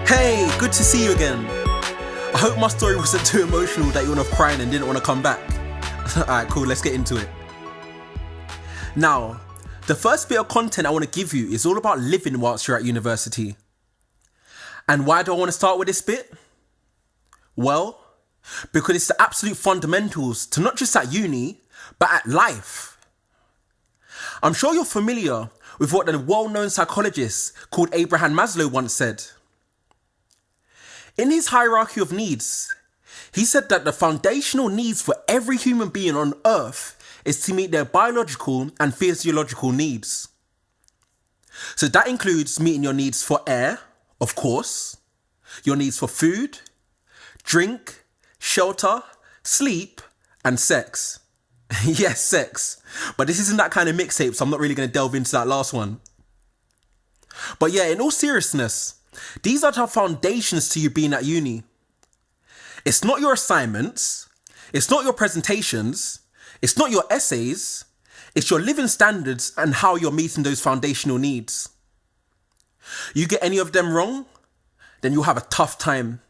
Hey, good to see you again. I hope my story wasn't too emotional that you went off crying and didn't want to come back. Alright, cool, let's get into it. Now, the first bit of content I want to give you is all about living whilst you're at university. And why do I want to start with this bit? Well, because it's the absolute fundamentals to not just at uni, but at life. I'm sure you're familiar with what the well-known psychologist called Abraham Maslow once said. In his hierarchy of needs, he said that the foundational needs for every human being on earth is to meet their biological and physiological needs. So that includes meeting your needs for air, of course, your needs for food, drink, shelter, sleep, and sex. Yes, sex. But this isn't that kind of mixtape, so I'm not really going to delve into that last one. But yeah, in all seriousness, these are the foundations to you being at uni. It's not your assignments, it's not your presentations, it's not your essays, it's your living standards and how you're meeting those foundational needs. You get any of them wrong, then you'll have a tough time.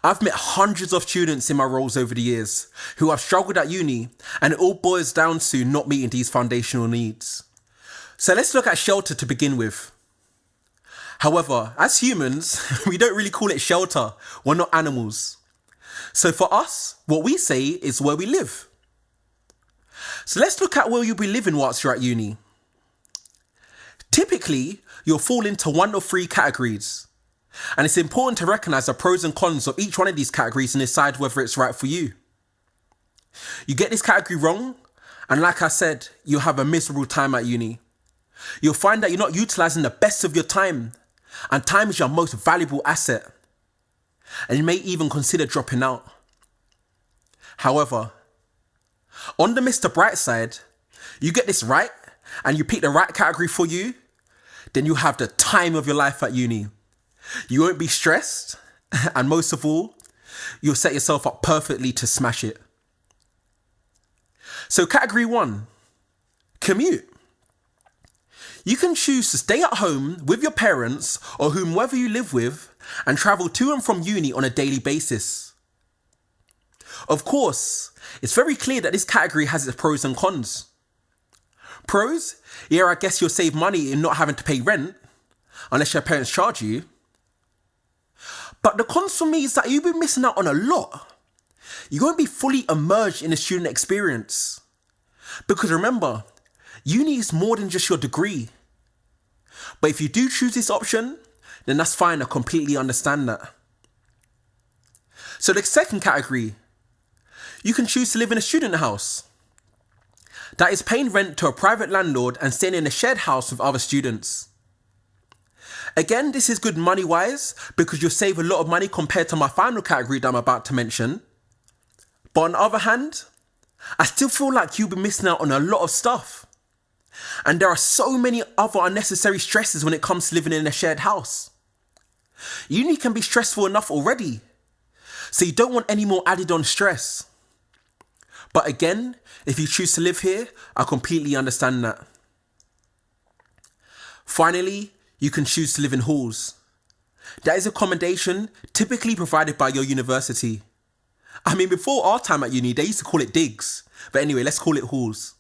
I've met hundreds of students in my roles over the years who have struggled at uni, and it all boils down to not meeting these foundational needs. So let's look at shelter to begin with. However, as humans, we don't really call it shelter. We're not animals. So for us, what we say is where we live. So let's look at where you'll be living whilst you're at uni. Typically, you'll fall into one of three categories. And it's important to recognise the pros and cons of each one of these categories and decide whether it's right for you. You get this category wrong, and like I said, you'll have a miserable time at uni. You'll find that you're not utilising the best of your time, and time is your most valuable asset. And you may even consider dropping out. However, on the Mr. Bright side, you get this right, and you pick the right category for you, then you'll have the time of your life at uni. You won't be stressed, and most of all, you'll set yourself up perfectly to smash it. So category 1, commute. You can choose to stay at home with your parents or whomever you live with and travel to and from uni on a daily basis. Of course, it's very clear that this category has its pros and cons. Pros? Yeah, I guess you'll save money in not having to pay rent, unless your parents charge you. But the cons for me is that you'll be missing out on a lot. You won't be fully immersed in the student experience. Because remember, uni is more than just your degree. But if you do choose this option, then that's fine, I completely understand that. So the second category, you can choose to live in a student house. That is paying rent to a private landlord and staying in a shared house with other students. Again, this is good money-wise because you'll save a lot of money compared to my final category that I'm about to mention. But on the other hand, I still feel like you'll be missing out on a lot of stuff. And there are so many other unnecessary stresses when it comes to living in a shared house. Uni can be stressful enough already, so you don't want any more added on stress. But again, if you choose to live here, I completely understand that. Finally, you can choose to live in halls. That is accommodation typically provided by your university. I mean, before our time at uni, they used to call it digs. But anyway, let's call it halls.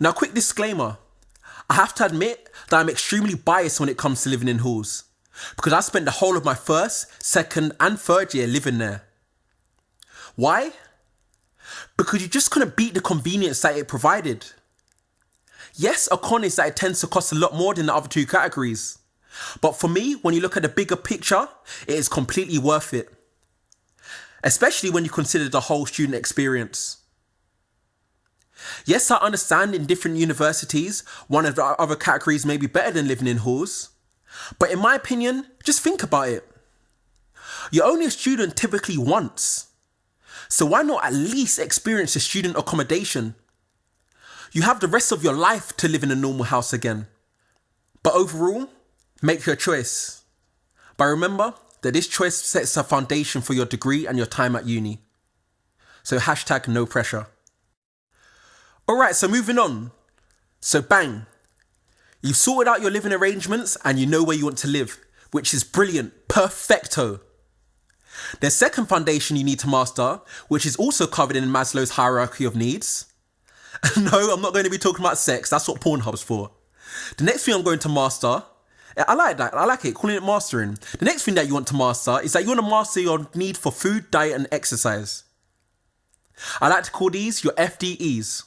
Now, quick disclaimer. I have to admit that I'm extremely biased when it comes to living in halls, because I spent the whole of my first, second, and third year living there. Why? Because you just couldn't beat the convenience that it provided. Yes, a con is that it tends to cost a lot more than the other two categories. But for me, when you look at the bigger picture, it is completely worth it. Especially when you consider the whole student experience. Yes, I understand in different universities, one of the other categories may be better than living in halls. But in my opinion, just think about it. You're only a student typically once. So why not at least experience the student accommodation? You have the rest of your life to live in a normal house again. But overall, make your choice. But remember that this choice sets a foundation for your degree and your time at uni. So hashtag no pressure. Alright, so moving on. So bang. You've sorted out your living arrangements and you know where you want to live, which is brilliant, perfecto. The second foundation you need to master, which is also covered in Maslow's hierarchy of needs. No, I'm not going to be talking about sex, that's what Pornhub's for. The next thing I'm going to master, I like that, I like it, calling it mastering. The next thing that you want to master is that you want to master your need for food, diet and exercise. I like to call these your FDEs.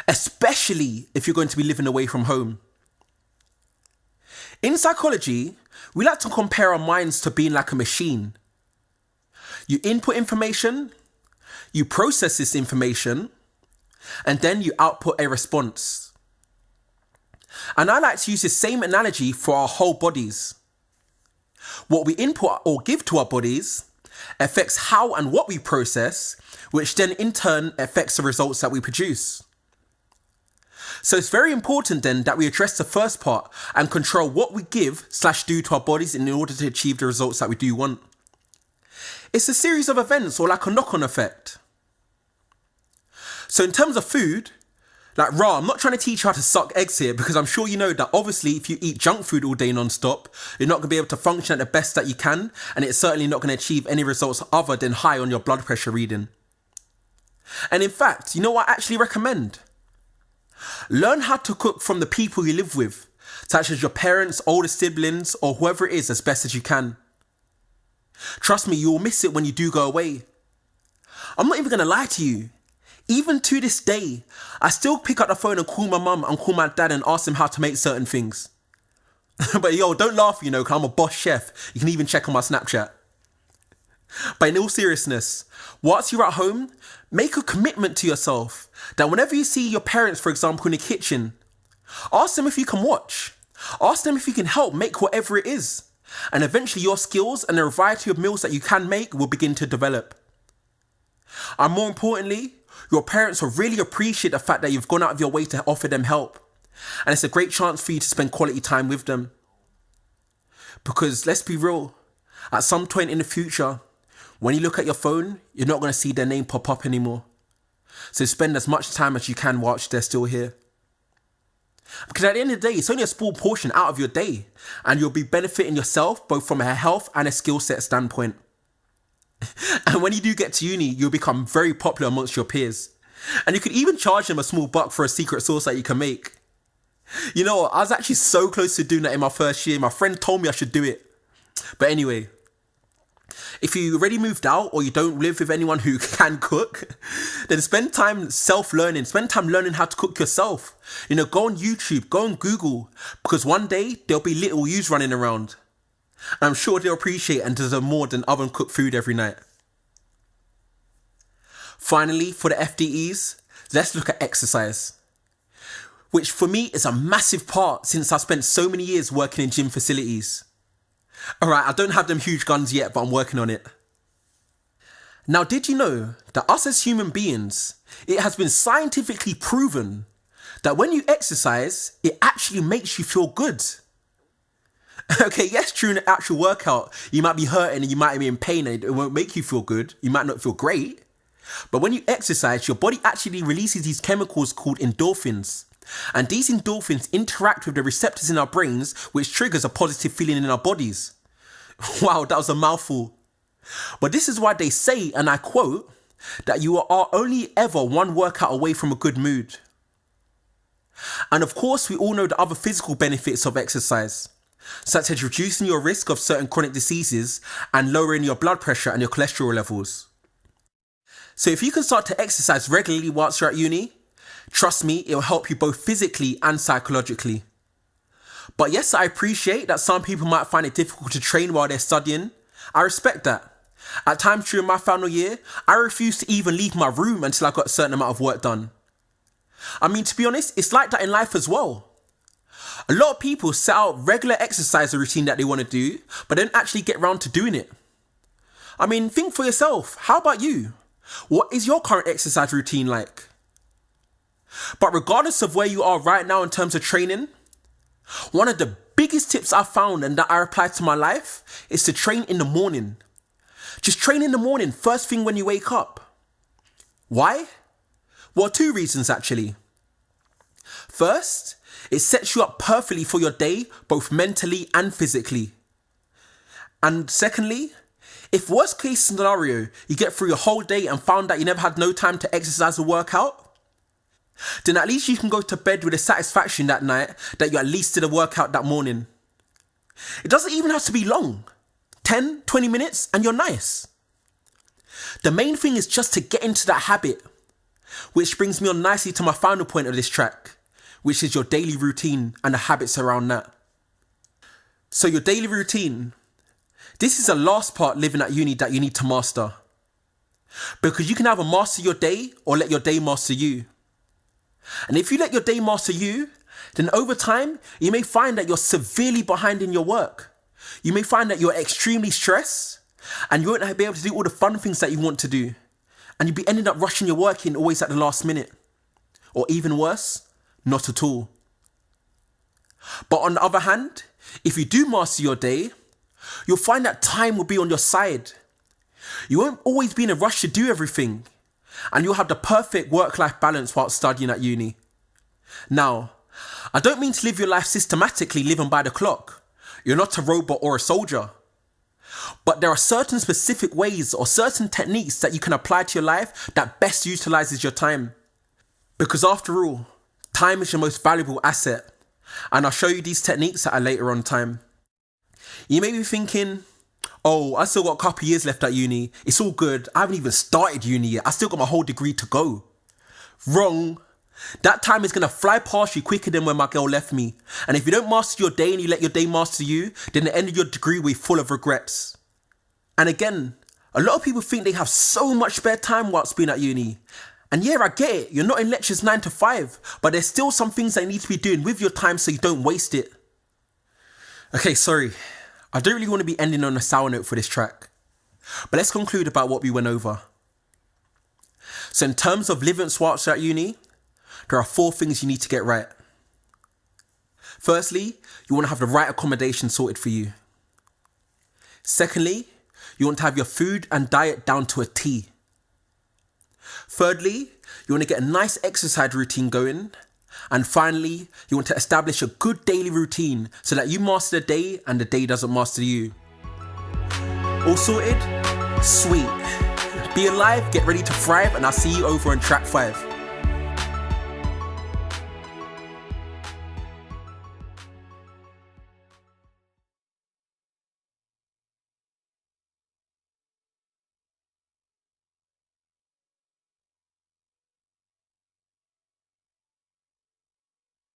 Especially if you're going to be living away from home. In psychology, we like to compare our minds to being like a machine. You input information, you process this information, and then you output a response. And I like to use the same analogy for our whole bodies. What we input or give to our bodies affects how and what we process, which then in turn affects the results that we produce. So it's very important then that we address the first part and control what we give/do to our bodies in order to achieve the results that we do want. It's a series of events or like a knock-on effect. So in terms of food, like I'm not trying to teach you how to suck eggs here, because I'm sure you know that obviously if you eat junk food all day non-stop, you're not going to be able to function at the best that you can, and it's certainly not going to achieve any results other than high on your blood pressure reading. And in fact, you know what I actually recommend? Learn how to cook from the people you live with, such as your parents, older siblings, or whoever it is as best as you can. Trust me, you will miss it when you do go away. I'm not even going to lie to you. Even to this day, I still pick up the phone and call my mum and call my dad and ask them how to make certain things. But yo, don't laugh, you know, because I'm a boss chef. You can even check on my Snapchat. But in all seriousness, whilst you're at home, make a commitment to yourself that whenever you see your parents, for example, in the kitchen, ask them if you can watch. Ask them if you can help make whatever it is. And eventually your skills and the variety of meals that you can make will begin to develop. And more importantly, your parents will really appreciate the fact that you've gone out of your way to offer them help. And it's a great chance for you to spend quality time with them. Because let's be real, at some point in the future, when you look at your phone, you're not going to see their name pop up anymore. So spend as much time as you can whilst they're still here. Because at the end of the day, it's only a small portion out of your day, and you'll be benefiting yourself both from a health and a skill set standpoint. And when you do get to uni, you'll become very popular amongst your peers. And you could even charge them a small buck for a secret sauce that you can make. You know what? I was actually so close to doing that in my first year. My friend told me I should do it. But anyway, if you already moved out or you don't live with anyone who can cook, then spend time self-learning. Spend time learning how to cook yourself. You know, go on YouTube, go on Google, because one day there'll be little yous running around. And I'm sure they'll appreciate and deserve more than oven-cooked food every night. Finally, for the FDEs, let's look at exercise, which for me is a massive part since I spent so many years working in gym facilities. Alright, I don't have them huge guns yet, but I'm working on it. Now, did you know that us as human beings, it has been scientifically proven that when you exercise, it actually makes you feel good? Okay, yes, during the actual workout, you might be hurting and you might be in pain and it won't make you feel good. You might not feel great. But when you exercise, your body actually releases these chemicals called endorphins. And these endorphins interact with the receptors in our brains, which triggers a positive feeling in our bodies. Wow, that was a mouthful. But this is why they say, and I quote, that you are only ever one workout away from a good mood. And of course, we all know the other physical benefits of exercise, such as reducing your risk of certain chronic diseases and lowering your blood pressure and your cholesterol levels. So if you can start to exercise regularly whilst you're at uni, trust me, it will help you both physically and psychologically. But yes, I appreciate that some people might find it difficult to train while they're studying. I respect that. At times during my final year, I refused to even leave my room until I got a certain amount of work done. I mean, to be honest, it's like that in life as well. A lot of people set out regular exercise routine that they want to do, but don't actually get around to doing it. I mean, think for yourself. How about you? What is your current exercise routine like? But regardless of where you are right now in terms of training, one of the biggest tips I've found and that I apply to my life is to train in the morning. Just train in the morning, first thing when you wake up. Why? Well, two reasons actually. First, it sets you up perfectly for your day, both mentally and physically. And secondly, if worst case scenario, you get through your whole day and found that you never had no time to exercise or work out, then at least you can go to bed with the satisfaction that night that you at least did a workout that morning. It doesn't even have to be long. 10, 20 minutes and you're nice. The main thing is just to get into that habit, which brings me on nicely to my final point of this track, which is your daily routine and the habits around that. So your daily routine, this is the last part living at uni that you need to master. Because you can either master your day or let your day master you. And if you let your day master you, then over time, you may find that you're severely behind in your work. You may find that you're extremely stressed and you won't be able to do all the fun things that you want to do. And you'll be ending up rushing your work in always at the last minute. Or even worse, not at all. But on the other hand, if you do master your day, you'll find that time will be on your side. You won't always be in a rush to do everything. And you'll have the perfect work-life balance while studying at uni. Now, I don't mean to live your life systematically living by the clock. You're not a robot or a soldier. But there are certain specific ways or certain techniques that you can apply to your life that best utilizes your time. Because after all, time is your most valuable asset. And I'll show you these techniques at a later on time. You may be thinking, oh, I still got a couple years left at uni. It's all good. I haven't even started uni yet. I still got my whole degree to go. Wrong. That time is going to fly past you quicker than when my girl left me. And if you don't master your day and you let your day master you, then the end of your degree will be full of regrets. And again, a lot of people think they have so much spare time whilst being at uni. And yeah, I get it. You're not in lectures 9 to 5, but there's still some things that you need to be doing with your time so you don't waste it. Okay, sorry. I don't really want to be ending on a sour note for this track. But let's conclude about what we went over. So in terms of living whilst at uni, there are 4 things you need to get right. Firstly, you want to have the right accommodation sorted for you. Secondly, you want to have your food and diet down to a T. Thirdly, you want to get a nice exercise routine going. And finally, you want to establish a good daily routine so that you master the day and the day doesn't master you. All sorted? Sweet. Be alive, get ready to thrive, and I'll see you over on track 5.